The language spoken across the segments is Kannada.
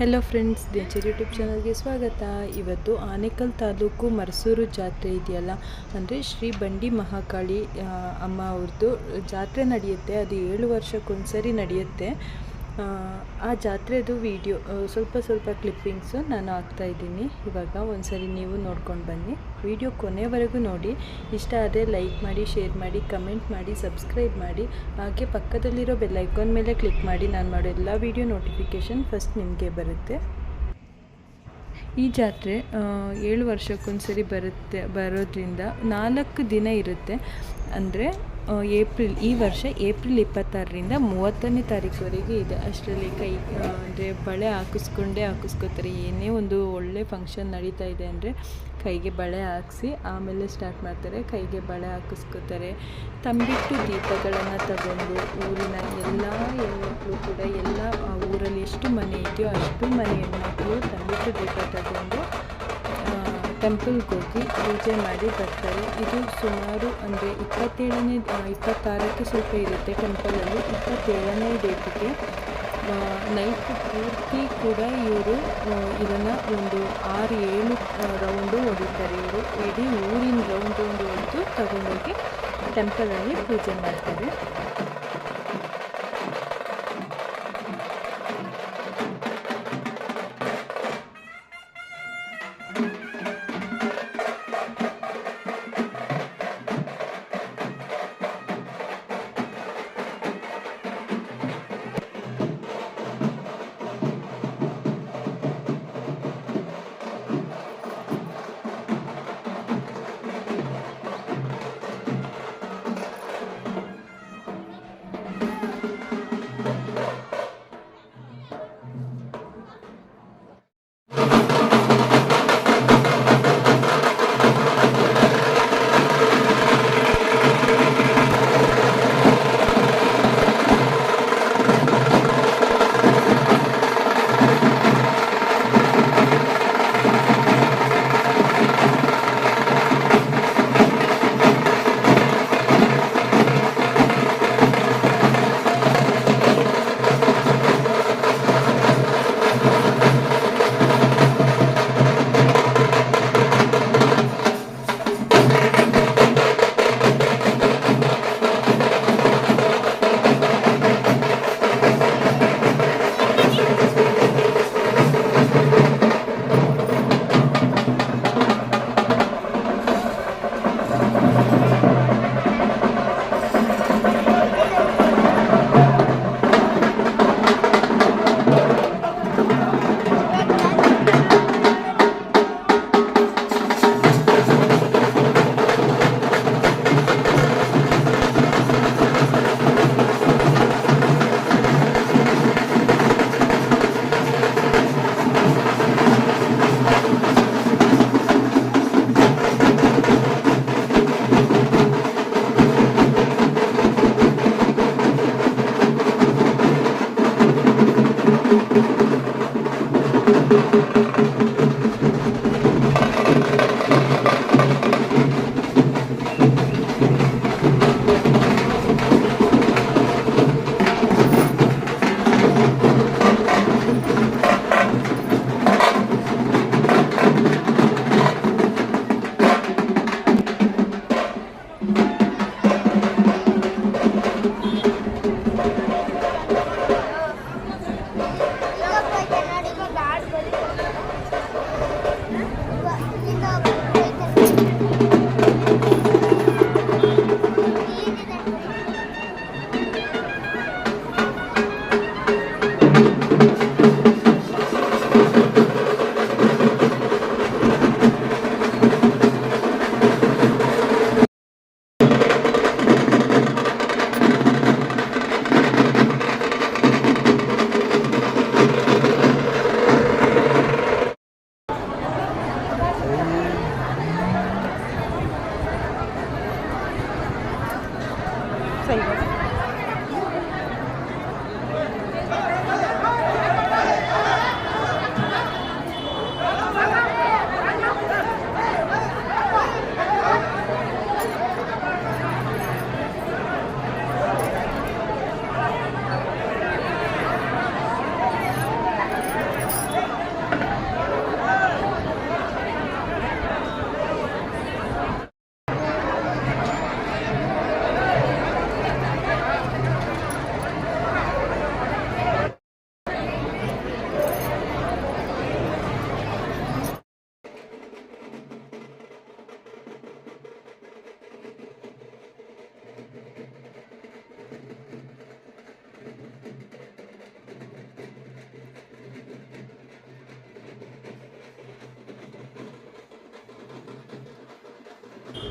ಹೆಲೋ ಫ್ರೆಂಡ್ಸ್, ನೇಚರ್ ಯೂಟ್ಯೂಬ್ ಚಾನಲ್ಗೆ ಸ್ವಾಗತ. ಇವತ್ತು ಆನೇಕಲ್ ತಾಲೂಕು ಮರಸೂರು ಜಾತ್ರೆ ಇದೆಯಲ್ಲ, ಅಂದರೆ ಶ್ರೀ ಬಂಡಿ ಮಹಾಕಾಳಿ ಅಮ್ಮ ಅವ್ರದ್ದು ಜಾತ್ರೆ ನಡೆಯುತ್ತೆ. ಅದು 7 ವರ್ಷಕ್ಕೊಂದ್ಸರಿ ನಡೆಯುತ್ತೆ. ಆ ಜಾತ್ರೆದು ವಿಡಿಯೋ ಸ್ವಲ್ಪ ಕ್ಲಿಪ್ಪಿಂಗ್ಸು ನಾನು ಹಾಕ್ತಾಯಿದ್ದೀನಿ. ಇವಾಗ ಒಂದ್ಸರಿ ನೀವು ನೋಡ್ಕೊಂಡು ಬನ್ನಿ. ವಿಡಿಯೋ ಕೊನೆವರೆಗೂ ನೋಡಿ. ಇಷ್ಟ ಆದರೆ ಲೈಕ್ ಮಾಡಿ, ಶೇರ್ ಮಾಡಿ, ಕಮೆಂಟ್ ಮಾಡಿ, ಸಬ್ಸ್ಕ್ರೈಬ್ ಮಾಡಿ. ಹಾಗೆ ಪಕ್ಕದಲ್ಲಿರೋ ಬೆಲ್ ಐಕಾನ್ ಮೇಲೆ ಕ್ಲಿಕ್ ಮಾಡಿ. ನಾನು ಮಾಡೋ ಎಲ್ಲ ವಿಡಿಯೋ ನೋಟಿಫಿಕೇಷನ್ ಫಸ್ಟ್ ನಿಮಗೆ ಬರುತ್ತೆ. ಈ ಜಾತ್ರೆ 7 ವರ್ಷಕ್ಕೊಂದ್ಸರಿ ಬರೋದ್ರಿಂದ 4 ದಿನ ಇರುತ್ತೆ. ಅಂದರೆ ಈ ವರ್ಷ ಏಪ್ರಿಲ್ 26ರಿಂದ 30ನೇ ತಾರೀಕುವರೆಗೆ ಇದೆ. ಅಷ್ಟರಲ್ಲಿ ಅಂದರೆ ಬಳೆ ಹಾಕಿಸ್ಕೋತಾರೆ. ಏನೇ ಒಂದು ಒಳ್ಳೆ ಫಂಕ್ಷನ್ ನಡೀತಾ ಇದೆ ಅಂದರೆ ಕೈಗೆ ಬಳೆ ಹಾಕಿಸಿ ಆಮೇಲೆ ಸ್ಟಾರ್ಟ್ ಮಾಡ್ತಾರೆ. ಕೈಗೆ ಬಳೆ ಹಾಕಿಸ್ಕೋತಾರೆ. ತಂಬಿಟ್ಟು ದೀಪಗಳನ್ನು ತಗೊಂಡು ಊರಿನ ಎಲ್ಲ ಹೆಣ್ಮಕ್ಳು ಕೂಡ, ಎಲ್ಲ ಊರಲ್ಲಿ ಎಷ್ಟು ಮನೆ ಇದೆಯೋ ಅಷ್ಟು ಮನೆ ಹೆಣ್ಮಕ್ಳು ತಂಬಿಟ್ಟು ದೀಪ ತಗೊಂಡು ಟೆಂಪಲ್ಗೆ ಹೋಗಿ ಪೂಜೆ ಮಾಡಿ ಬರ್ತಾರೆ. ಇದು ಸುಮಾರು ಅಂದರೆ 26ಕ್ಕೆ ಸ್ವಲ್ಪ ಇರುತ್ತೆ ಟೆಂಪಲಲ್ಲಿ. 27ನೇ ಡೇಟಿಗೆ ನೈಟ್ ಪೂರ್ತಿ ಕೂಡ ಇವರು ಇದನ್ನು ಒಂದು 6-7 ರೌಂಡು ಹೊಡಿತಾರೆ. ಇವರು ಇಡೀ ಊರಿನ ರೌಂಡ್ ಹೊಡೆದು ತಗೊಂಡೋಗಿ ಟೆಂಪಲಲ್ಲಿ ಪೂಜೆ ಮಾಡ್ತಾರೆ.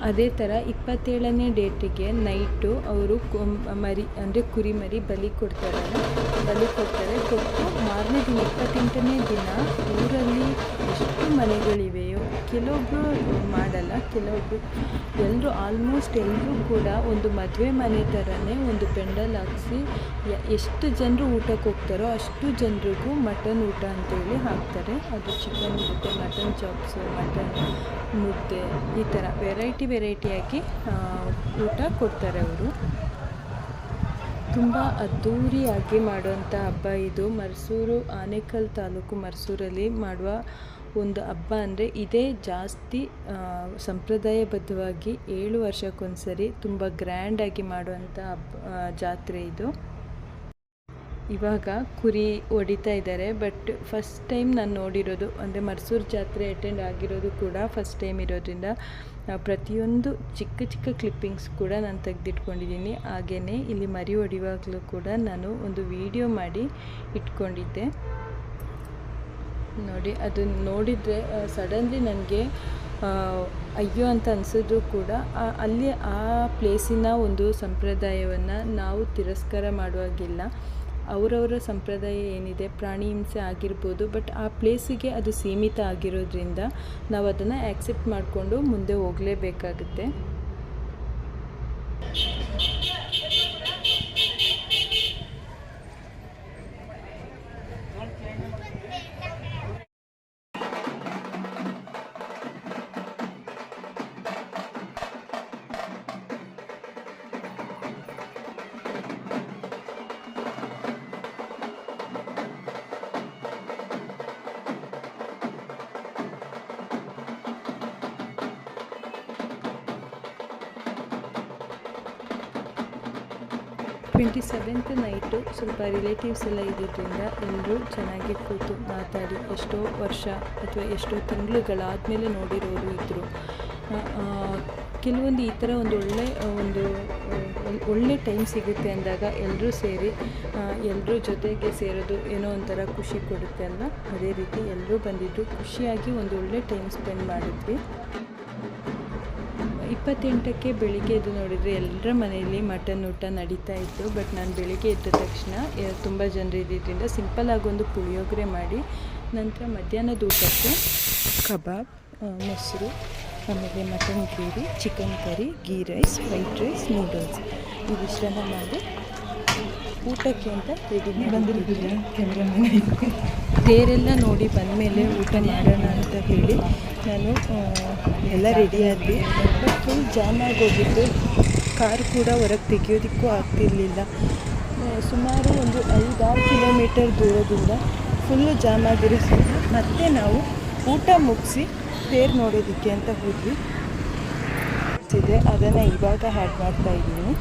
ಅದೇ ಥರ 27ನೇ ಡೇಟಿಗೆ ನೈಟು ಅವರು ಮರಿ ಅಂದರೆ ಕುರಿ ಮರಿ ಬಲಿ ಕೊಡ್ತಾರೆ. ಕೊಟ್ಟು ಮಾರನೇ ದಿನ 28ನೇ ದಿನ ಊರಲ್ಲಿ ಎಷ್ಟು ಮನೆಗಳಿವೆಯೋ, ಕೆಲವೊಬ್ಬರು ಮಾಡಲ್ಲ, ಕೆಲವೊಬ್ಬರು ಎಲ್ಲರೂ ಆಲ್ಮೋಸ್ಟ್ ಎಲ್ಲರೂ ಕೂಡ ಒಂದು ಮದುವೆ ಮನೆ ಥರನೇ ಒಂದು ಪೆಂಡಲ್ ಹಾಕಿಸಿ ಎಷ್ಟು ಜನರು ಊಟಕ್ಕೆ ಹೋಗ್ತಾರೋ ಅಷ್ಟು ಜನರಿಗೂ ಮಟನ್ ಊಟ ಅಂತೇಳಿ ಹಾಕ್ತಾರೆ. ಅದು ಚಿಕನ್ ಇರುತ್ತೆ, ಮಟನ್ ಚಾಪ್ಸು, ಮಟನ್ ಮುದ್ದೆ, ಈ ಥರ ವೆರೈಟಿಯಾಗಿ ಊಟ ಕೊಡ್ತಾರೆ ಅವರು. ತುಂಬ ಅದ್ಧೂರಿಯಾಗಿ ಮಾಡುವಂಥ ಹಬ್ಬ ಇದು. ಮೈಸೂರು, ಆನೇಕಲ್ ತಾಲೂಕು ಮೈಸೂರಲ್ಲಿ ಮಾಡುವ ಒಂದು ಹಬ್ಬ ಅಂದರೆ ಇದೇ ಜಾಸ್ತಿ ಸಂಪ್ರದಾಯಬದ್ಧವಾಗಿ 7 ವರ್ಷಕ್ಕೊಂದ್ಸರಿ ತುಂಬ ಗ್ರ್ಯಾಂಡಾಗಿ ಮಾಡುವಂಥ ಜಾತ್ರೆ ಇದು. ಇವಾಗ ಕುರಿ ಹೊಡಿತಾ ಇದ್ದಾರೆ, ಬಟ್ ಫಸ್ಟ್ ಟೈಮ್ ನಾನು ನೋಡಿರೋದು ಅಂದರೆ ಮೈಸೂರು ಜಾತ್ರೆ ಅಟೆಂಡ್ ಆಗಿರೋದು ಕೂಡ ಫಸ್ಟ್ ಟೈಮ್ ಇರೋದ್ರಿಂದ ಪ್ರತಿಯೊಂದು ಚಿಕ್ಕ ಕ್ಲಿಪ್ಪಿಂಗ್ಸ್ ಕೂಡ ನಾನು ತೆಗೆದಿಟ್ಕೊಂಡಿದ್ದೀನಿ. ಹಾಗೆಯೇ ಇಲ್ಲಿ ಮರಿ ಹೊಡೆಯುವಾಗಲೂ ಕೂಡ ನಾನು ಒಂದು ವಿಡಿಯೋ ಮಾಡಿ ಇಟ್ಕೊಂಡಿದ್ದೆ ನೋಡಿ. ಅದು ನೋಡಿದರೆ ಸಡನ್ಲಿ ನನಗೆ ಅಯ್ಯೋ ಅಂತ ಅನಿಸಿದ್ರು ಕೂಡ ಅಲ್ಲಿ ಆ ಪ್ಲೇಸಿನ ಒಂದು ಸಂಪ್ರದಾಯವನ್ನು ನಾವು ತಿರಸ್ಕಾರ ಮಾಡುವಾಗಿಲ್ಲ. ಅವರವರ ಸಂಪ್ರದಾಯ ಏನಿದೆ, ಪ್ರಾಣಿ ಹಿಂಸೆ ಆಗಿರ್ಬೋದು, ಬಟ್ ಆ ಪ್ಲೇಸಿಗೆ ಅದು ಸೀಮಿತ ಆಗಿರೋದ್ರಿಂದ ನಾವು ಅದನ್ನು ಆ್ಯಕ್ಸೆಪ್ಟ್ ಮಾಡಿಕೊಂಡು ಮುಂದೆ ಹೋಗಲೇಬೇಕಾಗುತ್ತೆ. ನೈಟು ಸ್ವಲ್ಪ ರಿಲೇಟಿವ್ಸ್ ಎಲ್ಲ ಇದ್ದಿದ್ದರಿಂದ ಎಲ್ಲರೂ ಚೆನ್ನಾಗಿ ಕೂತು ಮಾತಾಡಿ ಎಷ್ಟೋ ವರ್ಷ ಅಥವಾ ಎಷ್ಟೋ ತಿಂಗಳುಗಳಾದಮೇಲೆ ನೋಡಿರೋರು ಇದ್ದರು. ಕೆಲವೊಂದು ಈ ಥರ ಒಂದು ಒಳ್ಳೆ ಟೈಮ್ ಸಿಗುತ್ತೆ ಅಂದಾಗ ಎಲ್ಲರೂ ಸೇರಿ ಎಲ್ಲರೂ ಜೊತೆಗೆ ಸೇರೋದು ಏನೋ ಒಂಥರ ಖುಷಿ ಕೊಡುತ್ತೆ ಅಲ್ಲ, ಅದೇ ರೀತಿ ಎಲ್ಲರೂ ಬಂದಿದ್ದು ಖುಷಿಯಾಗಿ ಒಂದು ಒಳ್ಳೆ ಟೈಮ್ ಸ್ಪೆಂಡ್ ಮಾಡಿದ್ವಿ. 28ಕ್ಕೆ ಬೆಳಿಗ್ಗೆ ಎದ್ದು ನೋಡಿದರೆ ಎಲ್ಲರ ಮನೆಯಲ್ಲಿ ಮಟನ್ ಊಟ ನಡೀತಾ ಇತ್ತು. ಬಟ್ ನಾನು ಬೆಳಿಗ್ಗೆ ಎದ್ದ ತಕ್ಷಣ ತುಂಬ ಜನರು ಇದ್ದಿದ್ದರಿಂದ ಸಿಂಪಲ್ಲಾಗಿ ಒಂದು ಪುಳಿಯೋಗರೆ ಮಾಡಿ, ನಂತರ ಮಧ್ಯಾಹ್ನದ ಊಟಕ್ಕೆ ಕಬಾಬ್, ಮೊಸರು, ಆಮೇಲೆ mutton gravy, chicken curry, ghee rice, white rice, noodles ಇದಿಷ್ಟನ್ನು ಮಾಡಿ ಊಟಕ್ಕೆ ಅಂತ ರೆಡಿ ಬಂದಿರಲಿಲ್ಲ. ತೇರೆಲ್ಲ ನೋಡಿ ಬಂದಮೇಲೆ ಊಟ ಮಾಡೋಣ ಅಂತ ಹೇಳಿ ನಾನು ಎಲ್ಲ ರೆಡಿ ಆದ್ವಿ. ಬಟ್ ಫುಲ್ ಜಾಮ್ ಆಗೋಗಿದ್ದು, ಕಾರು ಕೂಡ ಹೊರಗೆ ತೆಗಿಯೋದಕ್ಕೂ ಆಗ್ತಿರಲಿಲ್ಲ. ಸುಮಾರು ಒಂದು 5-6 ಕಿಲೋಮೀಟರ್ ದೂರದಿಂದ ಫುಲ್ಲು ಜಾಮ್ ಆಗಿರೋದ್ರಿಂದ ಮತ್ತೆ ನಾವು ಊಟ ಮುಗಿಸಿ ತೇರು ನೋಡೋದಕ್ಕೆ ಅಂತ ಹೋದ್ವಿ. ಅದನ್ನು ಇವಾಗ ಹ್ಯಾಡ್ ಮಾಡ್ತಾಯಿದ್ದೀನಿ.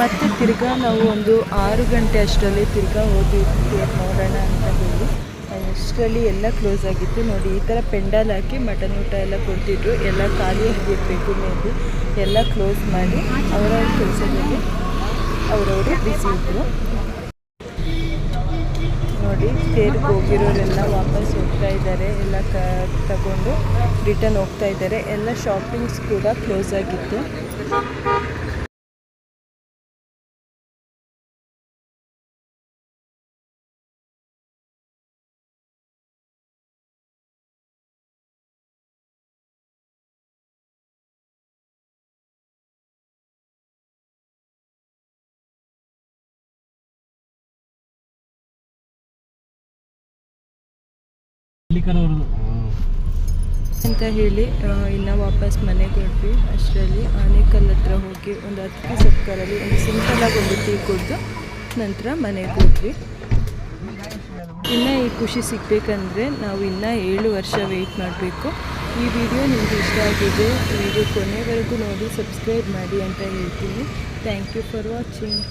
ಮತ್ತು ತಿರ್ಗಾ ನಾವು ಒಂದು 6 ಗಂಟೆ ಅಷ್ಟರಲ್ಲಿ ತಿರ್ಗಾ ಹೋಗಿ ನೋಡೋಣ ಅಂತ ಹೇಳಿ ಅಷ್ಟರಲ್ಲಿ ಎಲ್ಲ ಕ್ಲೋಸ್ ಆಗಿತ್ತು. ನೋಡಿ ಈ ಥರ ಪೆಂಡಲ್ ಹಾಕಿ ಮಟನ್ ಊಟ ಎಲ್ಲ ಕೊಡ್ತಿದ್ರು. ಎಲ್ಲ ಖಾಲಿಯಾಗಿರಬೇಕು ಮೇಲೆ ಎಲ್ಲ ಕ್ಲೋಸ್ ಮಾಡಿ ಅವರವ್ರ ಕೆಲಸದಲ್ಲಿ ಅವರವರು ಬಿಸಿ ಇದ್ದರು. ನೋಡಿ ತೇರಿಗೆ ಹೋಗಿರೋರೆಲ್ಲ ವಾಪಸ್ ಹೋಗ್ತಾ ಇದ್ದಾರೆ. ಎಲ್ಲ ತಗೊಂಡು ರಿಟರ್ನ್ ಹೋಗ್ತಾ ಇದ್ದಾರೆ. ಎಲ್ಲ ಶಾಪಿಂಗ್ಸ್ ಕೂಡ ಕ್ಲೋಸ್ ಆಗಿತ್ತು. ಅಂತ ಹೇಳಿ ಇನ್ನು ವಾಪಸ್ ಮನೆಗೆ ಹೊರಟ್ವಿ. ಅಷ್ಟರಲ್ಲಿ ಆನೇಕಲ್ ಹತ್ರ ಹೋಗಿ ಒಂದು 10 ಸಬ್ಕರಲ್ಲಿ ಒಂದು ಸಿಂಪಲಾಗಿ ಒಂದು ಟೀ ಕುಡಿದು ನಂತರ ಮನೆಗೆ ಹೋದ್ವಿ. ಇನ್ನು ಈ ಖುಷಿ ಸಿಗಬೇಕಂದ್ರೆ ನಾವು ಇನ್ನೂ 7 ವರ್ಷ ವೆಯ್ಟ್ ಮಾಡಬೇಕು. ಈ ವಿಡಿಯೋ ನಿಮಗೆ ಇಷ್ಟ ಆಗಿದೆ, ವಿಡಿಯೋ ಕೊನೆವರೆಗೂ ನೋಡಿ ಸಬ್ಸ್ಕ್ರೈಬ್ ಮಾಡಿ ಅಂತ ಹೇಳ್ತೀನಿ. Thank you for watching.